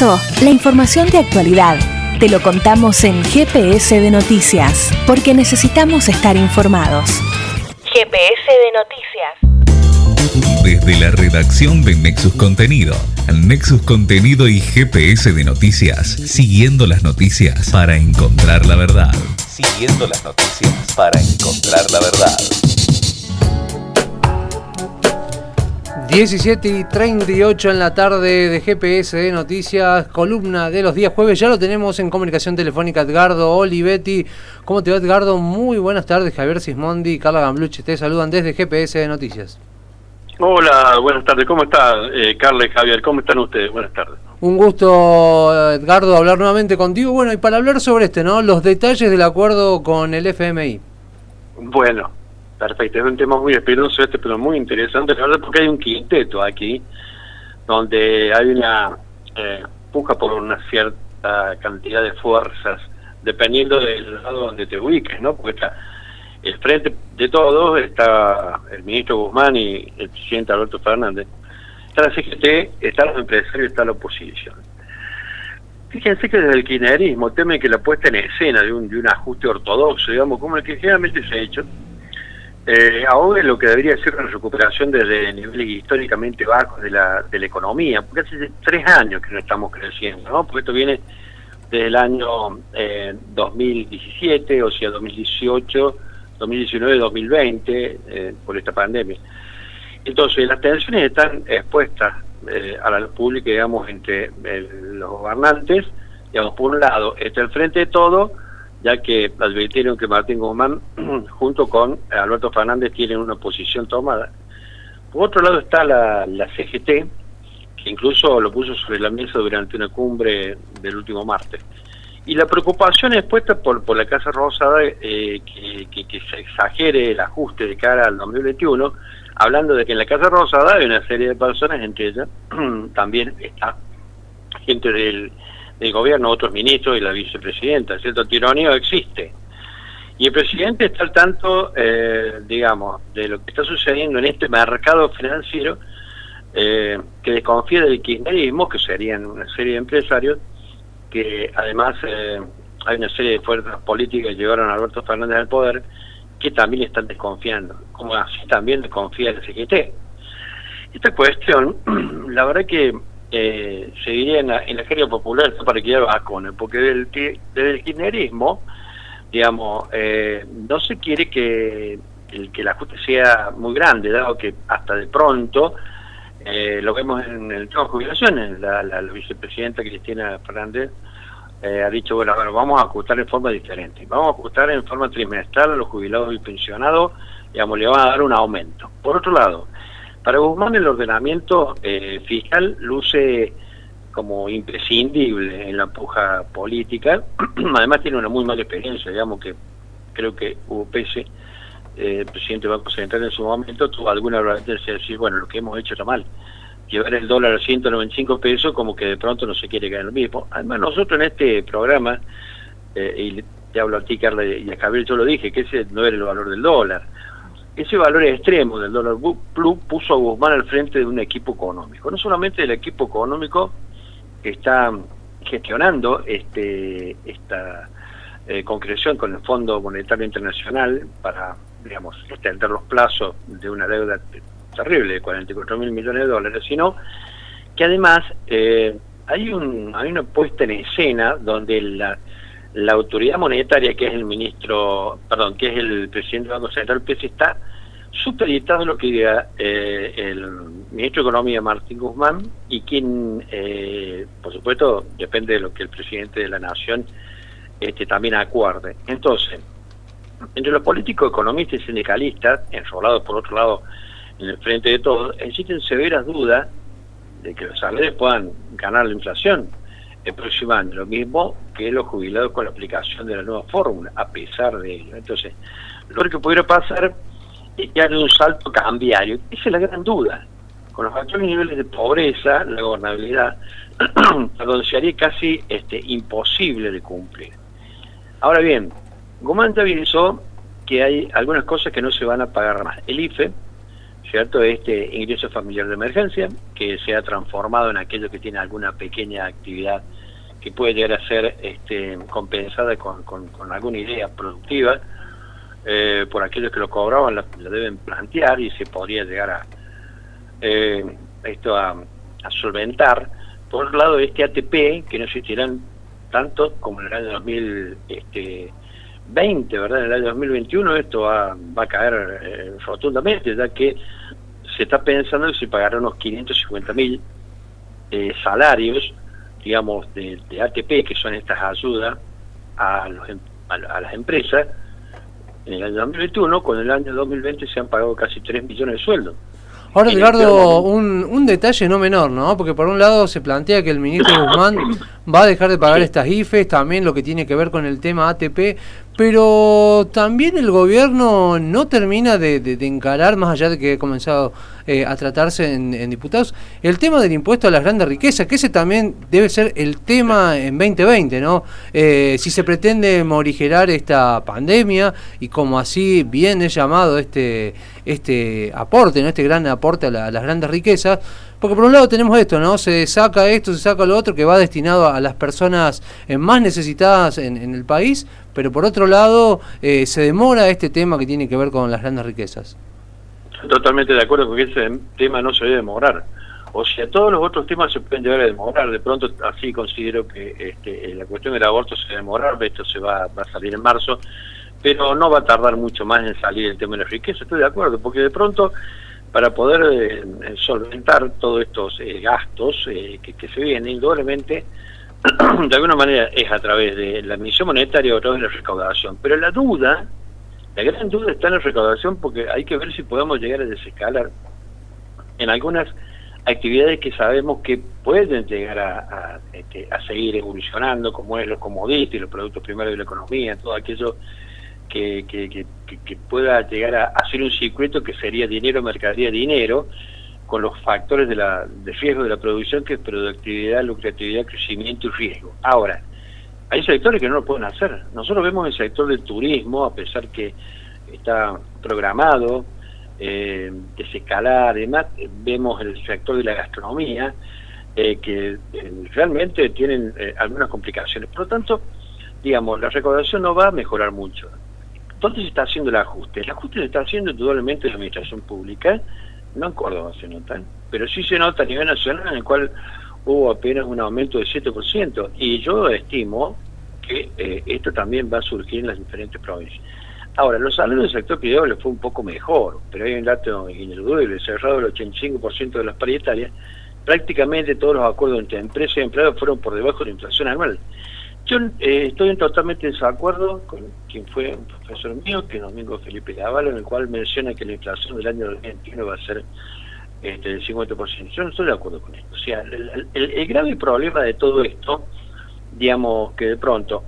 La información de actualidad te lo contamos en GPS de Noticias, porque necesitamos estar informados. GPS de Noticias. Desde la redacción de Nexus Contenido, Nexus Contenido y GPS de Noticias, siguiendo las noticias para encontrar la verdad. Siguiendo las noticias para encontrar la verdad. 17:38 en la tarde de GPS de Noticias, columna de los días jueves. Ya lo tenemos en comunicación telefónica Edgardo Olivetti. ¿Cómo te va, Edgardo? Muy buenas tardes. Javier Sismondi y Carla Gamblucci te saludan desde GPS de Noticias. Hola, buenas tardes. ¿Cómo están, Carla y Javier? ¿Cómo están ustedes? Buenas tardes. Un gusto, Edgardo, hablar nuevamente contigo. Bueno, y para hablar sobre los detalles del acuerdo con el FMI. Bueno, perfecto. Es un tema muy espinoso pero muy interesante, la verdad, porque hay un quinteto aquí, donde hay una puja por una cierta cantidad de fuerzas, dependiendo del lado donde te ubiques, ¿no? Porque está el frente de todos, está el ministro Guzmán y el presidente Alberto Fernández, está la CGT, están los empresarios, está la oposición. Fíjense que desde el kirchnerismo temen que la puesta en escena de un ajuste ortodoxo, digamos, como el que generalmente se ha hecho, ahora lo que debería ser una recuperación desde niveles históricamente bajos de la economía, porque hace 3 años que no estamos creciendo, ¿no? Porque esto viene desde el año 2017, o sea, 2018, 2019, 2020, por esta pandemia. Entonces, las tensiones están expuestas a la luz pública, digamos, entre los gobernantes. Digamos, por un lado, está el frente de todo, ya que advirtieron que Martín Guzmán, junto con Alberto Fernández, tienen una posición tomada. Por otro lado está la CGT, que incluso lo puso sobre la mesa durante una cumbre del último martes. Y la preocupación es puesta por la Casa Rosada, que se exagere el ajuste de cara al 2021, hablando de que en la Casa Rosada hay una serie de personas, entre ellas también está gente del gobierno, otros ministros y la vicepresidenta. Cierto tironeo existe. Y el presidente está al tanto, digamos, de lo que está sucediendo en este mercado financiero, que desconfía del kirchnerismo, que serían una serie de empresarios, que además hay una serie de fuerzas políticas que llevaron a Alberto Fernández al poder, que también están desconfiando, como así también desconfía el CGT. Esta cuestión, la verdad que seguiría en la feria popular para que ya vacunen, porque desde el kirchnerismo, digamos, no se quiere que el ajuste sea muy grande, dado que hasta de pronto, lo vemos en el tema de jubilaciones, la vicepresidenta Cristina Fernández ha dicho, bueno, vamos a ajustar en forma diferente, vamos a ajustar en forma trimestral a los jubilados y pensionados, digamos, le van a dar un aumento. Por otro lado, para Guzmán el ordenamiento fiscal luce como imprescindible en la puja política. Además tiene una muy mala experiencia, digamos, que creo que Hugo Pese, el presidente del Banco Central en su momento, tuvo alguna advertencia de decir, bueno, lo que hemos hecho está mal. Llevar el dólar a 195 pesos, como que de pronto no se quiere caer lo mismo. Además, nosotros en este programa, y te hablo a ti, Carla, y a Javier, yo lo dije, que ese no era el valor del dólar. Ese valor extremo del dólar blue puso a Guzmán al frente de un equipo económico. No solamente el equipo económico que está gestionando esta concreción con el Fondo Monetario Internacional para, digamos, extender los plazos de una deuda terrible de 44.000 millones de dólares, sino que además hay una puesta en escena donde la autoridad monetaria, que es que es el presidente del Banco Central, PES, está supeditado a lo que diga el ministro de Economía, Martín Guzmán, y quien, por supuesto, depende de lo que el presidente de la Nación también acuerde. Entonces, entre los políticos, economistas y sindicalistas, enrolados por otro lado en el frente de todos, existen severas dudas de que los salarios puedan ganar la inflación el próximo año, lo mismo que los jubilados con la aplicación de la nueva fórmula, a pesar de ello. Entonces, lo que pudiera pasar es que haya un salto cambiario. Esa es la gran duda. Con los actuales niveles de pobreza, la gobernabilidad, perdón, se haría casi imposible de cumplir. Ahora bien, Guzmán ya avisó que hay algunas cosas que no se van a pagar más. El IFE ¿cierto? Este ingreso familiar de emergencia, que se ha transformado en aquello que tiene alguna pequeña actividad que puede llegar a ser compensada con alguna idea productiva, por aquellos que lo cobraban, la deben plantear y se podría llegar a solventar. Por otro lado, este ATP, que no existirán tanto como en el año 2020, ¿verdad? En el año 2021 esto va a caer rotundamente, ya que se está pensando que se pagarán unos 550.000 salarios, digamos, de ATP, que son estas ayudas a las empresas, en el año 2021, con el año 2020 se han pagado casi 3 millones de sueldos. Ahora, Edgardo, un detalle no menor, ¿no? Porque por un lado se plantea que el ministro Guzmán va a dejar de pagar estas IFES, también lo que tiene que ver con el tema ATP, pero también el gobierno no termina de encarar, más allá de que ha comenzado a tratarse en diputados, el tema del impuesto a las grandes riquezas, que ese también debe ser el tema en 2020, ¿no? Si se pretende morigerar esta pandemia, y como así bien es llamado este aporte, ¿no? Este gran aporte a las grandes riquezas, porque por un lado tenemos esto, ¿no? Se saca esto, se saca lo otro, que va destinado a las personas más necesitadas en el país, pero por otro lado se demora este tema que tiene que ver con las grandes riquezas. Totalmente de acuerdo con que ese tema no se debe demorar. O sea, todos los otros temas se pueden llegar a demorar. De pronto, así considero que la cuestión del aborto se debe demorar, esto va a salir en marzo, pero no va a tardar mucho más en salir el tema de la riqueza, estoy de acuerdo, porque de pronto, para poder solventar todos estos gastos que se vienen, indudablemente, de alguna manera es a través de la emisión monetaria o a través de la recaudación. Pero la gran duda está en la recaudación, porque hay que ver si podemos llegar a desescalar en algunas actividades que sabemos que pueden llegar a seguir evolucionando, como es los commodities, los productos primarios de la economía, todo aquello que pueda llegar a hacer un circuito que sería dinero, mercadería, dinero, con los factores de riesgo de la producción, que es productividad, lucratividad, crecimiento y riesgo. Ahora, hay sectores que no lo pueden hacer. Nosotros vemos el sector del turismo, a pesar que está programado, desescalar y demás, vemos el sector de la gastronomía, que realmente tienen algunas complicaciones. Por lo tanto, digamos, la recaudación no va a mejorar mucho. ¿Dónde se está haciendo el ajuste? El ajuste se está haciendo indudablemente en la administración pública, no en Córdoba se nota, pero sí se nota a nivel nacional, en el cual hubo apenas un aumento de 7%, y yo estimo que esto también va a surgir en las diferentes provincias. Ahora, los salarios del sector privado les fue un poco mejor, pero hay un dato ineludible: cerrado el 85% de las paritarias, prácticamente todos los acuerdos entre empresas y empleados fueron por debajo de la inflación anual. Yo estoy totalmente en desacuerdo con quien fue un profesor mío, que es Domingo Felipe Lavalo, en el cual menciona que la inflación del año 2021 va a ser del 50%. Yo no estoy de acuerdo con esto. O sea, el grave problema de todo esto, digamos, que de pronto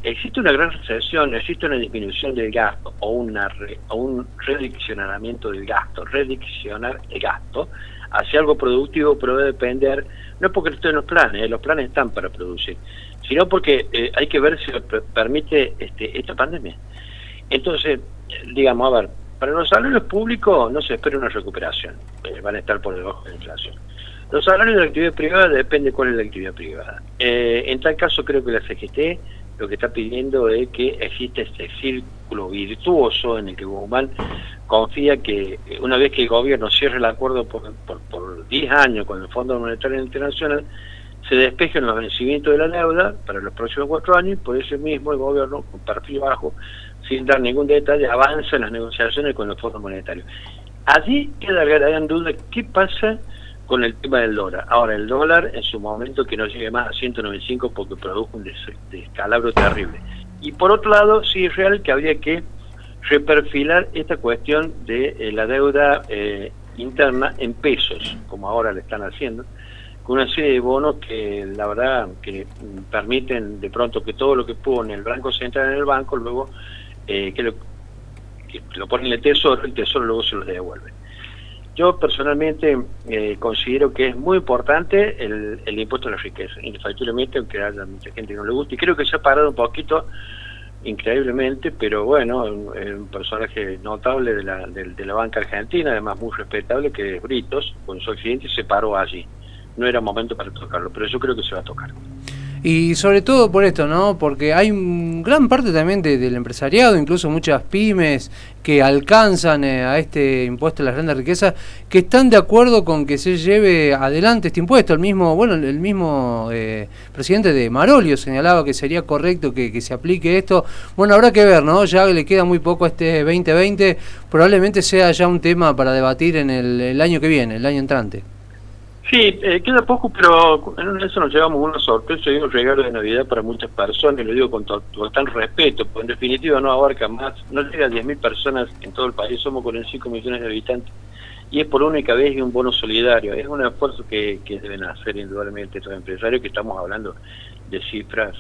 existe una gran recesión, existe una disminución del gasto o un redireccionamiento del gasto, redireccionar el gasto hacia algo productivo, pero debe depender, no es porque no estén los planes están para producir, sino porque hay que ver si lo permite esta pandemia. Entonces, digamos, a ver, para los salarios públicos no se espera una recuperación, van a estar por debajo de la inflación. Los salarios de la actividad privada depende cuál es la actividad privada. En tal caso creo que la CGT lo que está pidiendo es que exista este círculo virtuoso en el que Guzmán confía que una vez que el gobierno cierre el acuerdo por 10 años con el Fondo Monetario Internacional, se despejen los vencimientos de la deuda para los próximos 4 años, y por eso mismo el gobierno, con perfil bajo, sin dar ningún detalle, avanza en las negociaciones con el Fondo Monetario. Allí queda la gran duda: ¿qué pasa con el tema del dólar? Ahora, el dólar en su momento que no llegue más a 195 porque produjo un descalabro terrible. Y por otro lado, sí es real que habría que reperfilar esta cuestión de la deuda interna en pesos, como ahora le están haciendo, con una serie de bonos que la verdad que permiten de pronto que todo lo que pone el Banco Central en el banco, luego que lo pone en el Tesoro luego se lo devuelve. Yo personalmente considero que es muy importante el impuesto a la riqueza, indefectiblemente, aunque haya mucha gente que no le guste, y creo que se ha parado un poquito increíblemente, pero bueno, un personaje notable de la banca argentina, además muy respetable, que es Britos, con su accidente se paró allí. No era momento para tocarlo, pero yo creo que se va a tocar. Y sobre todo por esto, ¿no? Porque hay gran parte también del empresariado, incluso muchas pymes que alcanzan a este impuesto a las grandes riquezas, que están de acuerdo con que se lleve adelante este impuesto. El mismo presidente de Marolio señalaba que sería correcto que se aplique esto. Bueno, habrá que ver, ¿no? Ya le queda muy poco a este 2020, probablemente sea ya un tema para debatir en el año que viene, el año entrante. Sí, queda poco, pero en eso nos llevamos una sorpresa y un regalo de Navidad para muchas personas, y lo digo con total respeto, porque en definitiva no abarca más, no llega a 10.000 personas en todo el país, somos 45 millones de habitantes, y es por única vez y un bono solidario. Es un esfuerzo que deben hacer indudablemente estos empresarios, que estamos hablando de cifras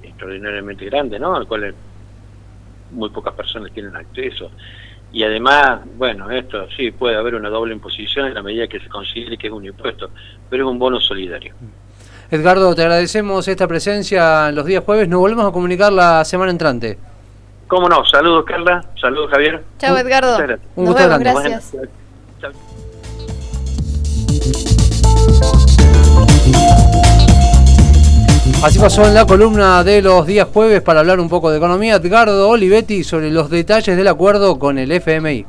extraordinariamente grandes, ¿no? Al cual muy pocas personas tienen acceso. Y además, bueno, esto sí, puede haber una doble imposición en la medida que se considere que es un impuesto, pero es un bono solidario. Edgardo, te agradecemos esta presencia en los días jueves. Nos volvemos a comunicar la semana entrante. ¿Cómo no? Saludos, Carla. Saludos, Javier. Chao, Edgardo. Un gusto grande. Gracias. Bueno, chao. Así pasó en la columna de los días jueves para hablar un poco de economía Edgardo Olivetti sobre los detalles del acuerdo con el FMI.